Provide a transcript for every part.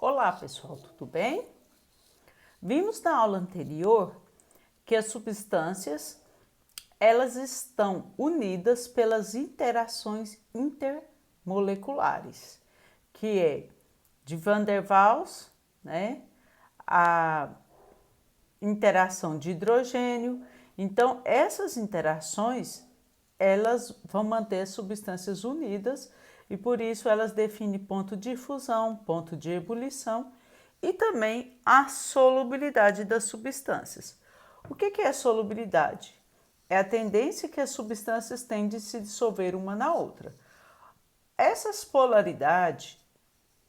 Olá pessoal, tudo bem? Vimos na aula anterior que as substâncias elas estão unidas pelas interações intermoleculares, que é de Van der Waals, né? A interação de hidrogênio. Então, essas interações elas vão manter as substâncias unidas e por isso elas definem ponto de fusão, ponto de ebulição e também a solubilidade das substâncias. O que é solubilidade? É a tendência que as substâncias têm de se dissolver uma na outra. Essas polaridades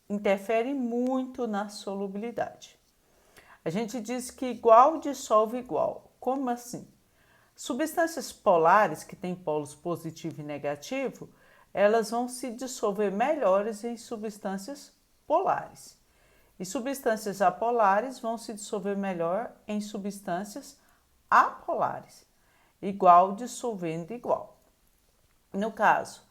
interferem muito na solubilidade. A gente diz que igual dissolve igual. Como assim? Substâncias polares, que têm polos positivo e negativo, elas vão se dissolver melhores em substâncias polares. E substâncias apolares vão se dissolver melhor em substâncias apolares. Igual dissolvendo igual. No caso,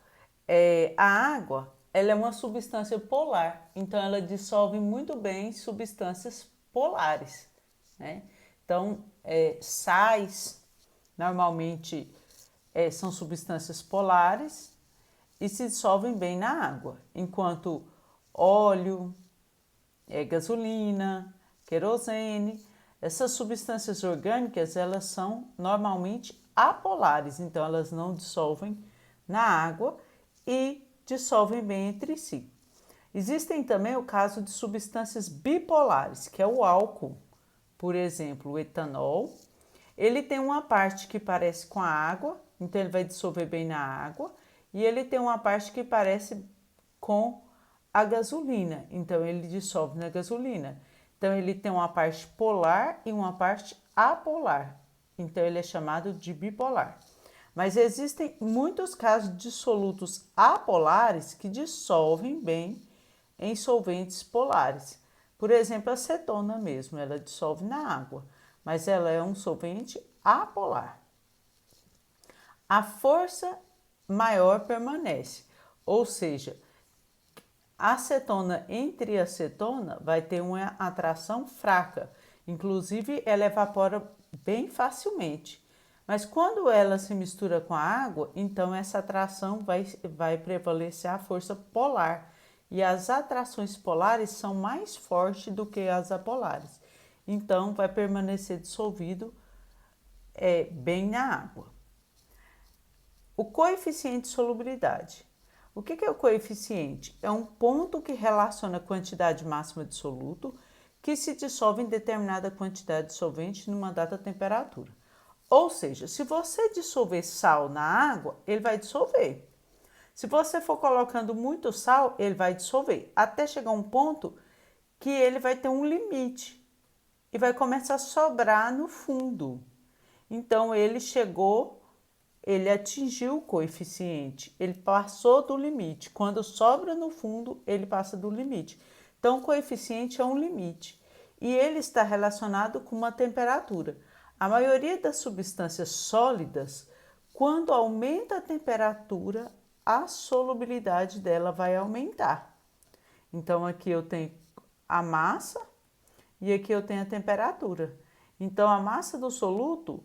a água ela é uma substância polar, então ela dissolve muito bem substâncias polares, né? Então, sais normalmente são substâncias polares e se dissolvem bem na água, enquanto óleo, gasolina, querosene, essas substâncias orgânicas elas são normalmente apolares, então elas não dissolvem na água e dissolvem bem entre si. Existem também o caso de substâncias bipolares, que é o álcool, por exemplo, o etanol. Ele tem uma parte que parece com a água, então ele vai dissolver bem na água, e ele tem uma parte que parece com a gasolina, então ele dissolve na gasolina. Então ele tem uma parte polar e uma parte apolar, então ele é chamado de bipolar. Mas existem muitos casos de solutos apolares que dissolvem bem em solventes polares. Por exemplo, a acetona mesmo, ela dissolve na água, mas ela é um solvente apolar. A força maior permanece, ou seja, a acetona entre acetona vai ter uma atração fraca, inclusive ela evapora bem facilmente. Mas quando ela se mistura com a água, então essa atração vai prevalecer a força polar. E as atrações polares são mais fortes do que as apolares. Então vai permanecer dissolvido bem na água. O coeficiente de solubilidade. O que é o coeficiente? É um ponto que relaciona a quantidade máxima de soluto que se dissolve em determinada quantidade de solvente numa dada temperatura. Ou seja, se você dissolver sal na água, ele vai dissolver. Se você for colocando muito sal, ele vai dissolver, até chegar um ponto que ele vai ter um limite e vai começar a sobrar no fundo. Então ele atingiu o coeficiente, ele passou do limite. Quando sobra no fundo, ele passa do limite. Então, o coeficiente é um limite e ele está relacionado com uma temperatura. A maioria das substâncias sólidas, quando aumenta a temperatura, a solubilidade dela vai aumentar. Então, aqui eu tenho a massa e aqui eu tenho a temperatura. Então, a massa do soluto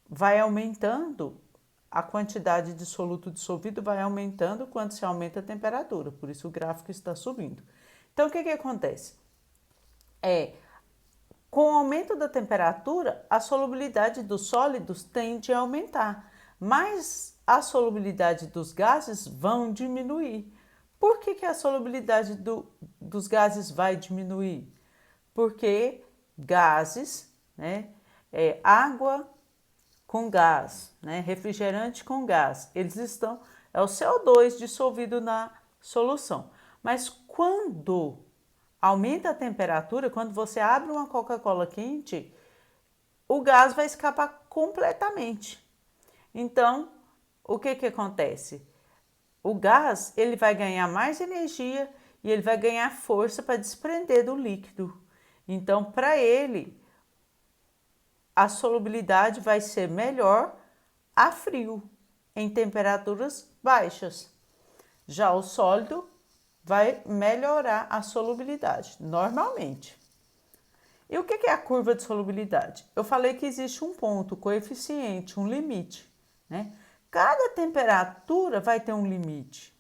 vai aumentando, a quantidade de soluto dissolvido vai aumentando quando se aumenta a temperatura, por isso o gráfico está subindo. Então, o que acontece? Com o aumento da temperatura, a solubilidade dos sólidos tende a aumentar, mas a solubilidade dos gases vão diminuir. Por que a solubilidade dos gases vai diminuir? Porque gases, né, água com gás, né, refrigerante com gás, é o CO2 dissolvido na solução. Mas quando aumenta a temperatura, quando você abre uma Coca-Cola quente, o gás vai escapar completamente. Então, o que acontece? O gás ele vai ganhar mais energia e ele vai ganhar força para desprender do líquido. Então, para ele, a solubilidade vai ser melhor a frio, em temperaturas baixas. Já o sólido vai melhorar a solubilidade, normalmente. E o que é a curva de solubilidade? Eu falei que existe um ponto, coeficiente, um limite, né? Cada temperatura vai ter um limite.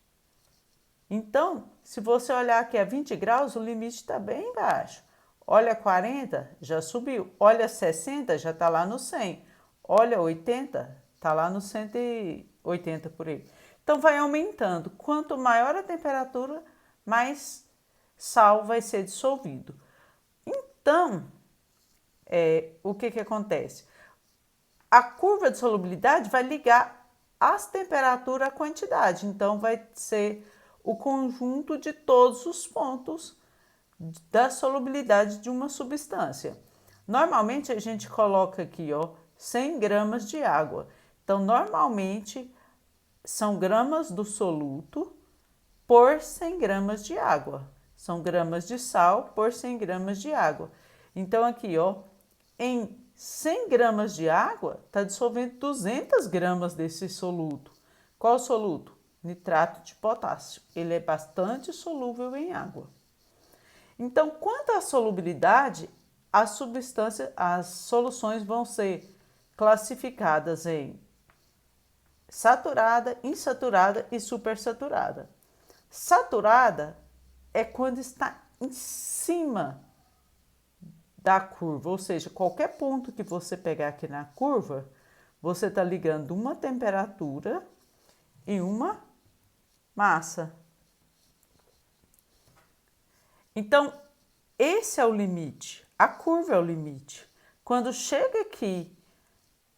Então, se você olhar aqui a 20 graus, o limite está bem baixo. Olha 40, já subiu. Olha 60, já está lá no 100. Olha 80, está lá no 180 por aí. Então, vai aumentando. Quanto maior a temperatura, mais sal vai ser dissolvido. Então, o que acontece? A curva de solubilidade vai ligar as temperaturas à quantidade. Então, vai ser o conjunto de todos os pontos da solubilidade de uma substância. Normalmente, a gente coloca aqui, 100 gramas de água. Então, normalmente, são gramas do soluto por 100 gramas de água. São gramas de sal por 100 gramas de água. Então, aqui, em 100 gramas de água, está dissolvendo 200 gramas desse soluto. Qual soluto? Nitrato de potássio. Ele é bastante solúvel em água. Então, quanto à solubilidade, as soluções vão ser classificadas em saturada, insaturada e supersaturada. Saturada é quando está em cima da curva, ou seja, qualquer ponto que você pegar aqui na curva, você está ligando uma temperatura e uma massa. Então, esse é o limite, a curva é o limite. Quando chega aqui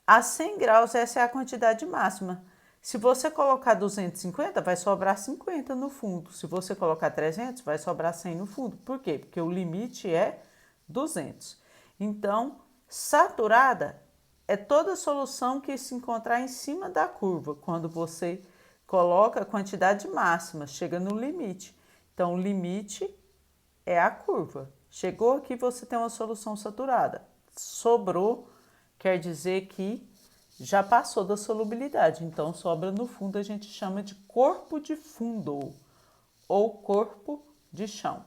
a 100 graus, essa é a quantidade máxima. Se você colocar 250, vai sobrar 50 no fundo. Se você colocar 300, vai sobrar 100 no fundo. Por quê? Porque o limite é 200. Então, saturada é toda solução que se encontrar em cima da curva, quando você coloca a quantidade máxima, chega no limite. Então, o limite é a curva. Chegou aqui, você tem uma solução saturada. Sobrou, quer dizer que já passou da solubilidade. Então, sobra no fundo, a gente chama de corpo de fundo ou corpo de chão,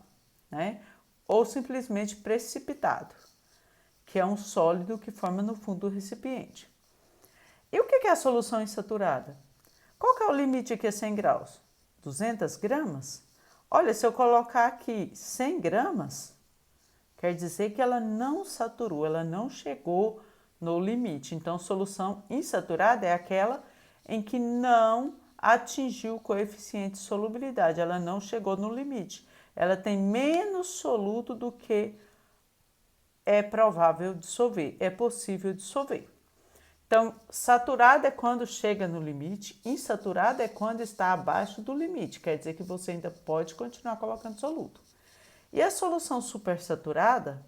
né? Ou simplesmente precipitado, que é um sólido que forma no fundo do recipiente. E o que é a solução insaturada? Qual que é o limite aqui a 100 graus? 200 gramas? Olha, se eu colocar aqui 100 gramas, quer dizer que ela não saturou, ela não chegou no limite. Então, solução insaturada é aquela em que não atingiu o coeficiente de solubilidade, ela não chegou no limite. Ela tem menos soluto do que é provável dissolver, é possível dissolver. Então, saturada é quando chega no limite, insaturada é quando está abaixo do limite, quer dizer que você ainda pode continuar colocando soluto. E a solução supersaturada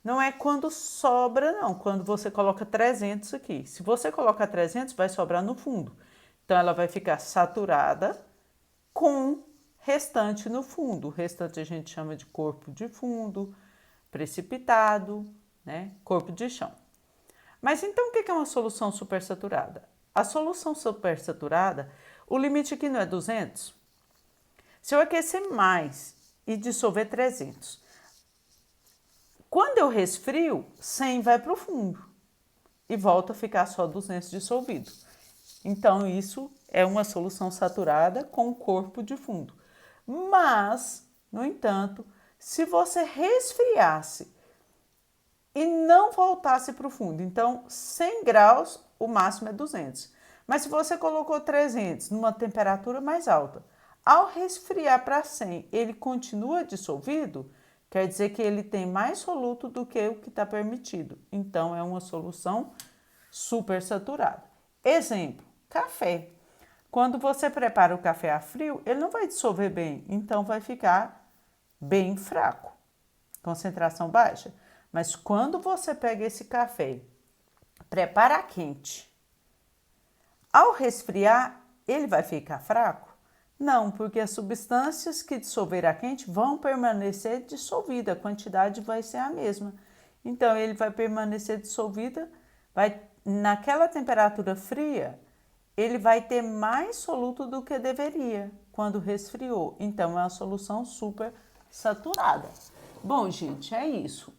não é quando sobra, não, quando você coloca 300 aqui. Se você colocar 300, vai sobrar no fundo. Então, ela vai ficar saturada com restante no fundo. O restante a gente chama de corpo de fundo, precipitado, né? Corpo de chão. Mas então o que é uma solução supersaturada? A solução supersaturada, o limite aqui não é 200? Se eu aquecer mais e dissolver 300, quando eu resfrio, 100 vai para o fundo e volta a ficar só 200 dissolvido. Então, isso é uma solução saturada com corpo de fundo. Mas, no entanto, se você resfriasse e não voltasse para o fundo, então 100 graus, o máximo é 200. Mas se você colocou 300 numa temperatura mais alta, ao resfriar para 100, ele continua dissolvido, quer dizer que ele tem mais soluto do que o que está permitido. Então, é uma solução supersaturada. Exemplo, café. Quando você prepara o café a frio, ele não vai dissolver bem, então vai ficar bem fraco, concentração baixa. Mas quando você pega esse café, prepara quente, ao resfriar, ele vai ficar fraco? Não, porque as substâncias que dissolver a quente vão permanecer dissolvidas, a quantidade vai ser a mesma. Então, ele vai permanecer dissolvida, vai naquela temperatura fria, ele vai ter mais soluto do que deveria quando resfriou. Então, é uma solução super saturada. Bom, gente, é isso.